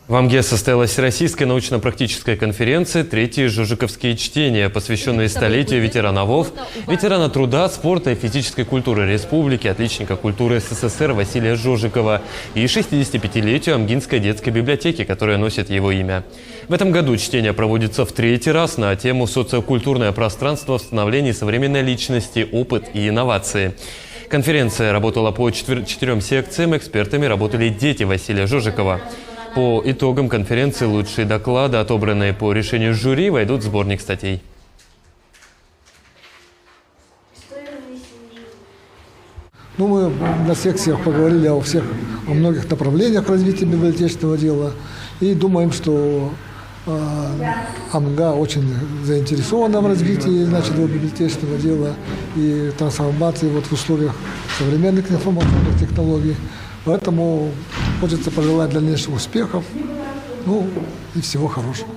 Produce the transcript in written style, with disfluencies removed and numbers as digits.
В Амге состоялась Российская научно-практическая конференция «Третьи жужиковские чтения», посвященные столетию ветерана ВОВ, ветерана труда, спорта и физической культуры республики, отличника культуры СССР Василия Жужикова и 65-летию Амгинской детской библиотеки, которая носит его имя. В этом году чтение проводится в третий раз на тему «Социокультурное пространство в становлении современной личности, опыт и инновации». Конференция работала по 4 секциям, экспертами работали дети Василия Жужикова. По итогам конференции лучшие доклады, отобранные по решению жюри, войдут в сборник статей. Мы на секциях поговорили о многих направлениях развития библиотечного дела и думаем, что Амга очень заинтересована в развитии библиотечного дела и трансформации в условиях современных информационных технологий. Поэтому хочется пожелать дальнейших успехов, и всего хорошего.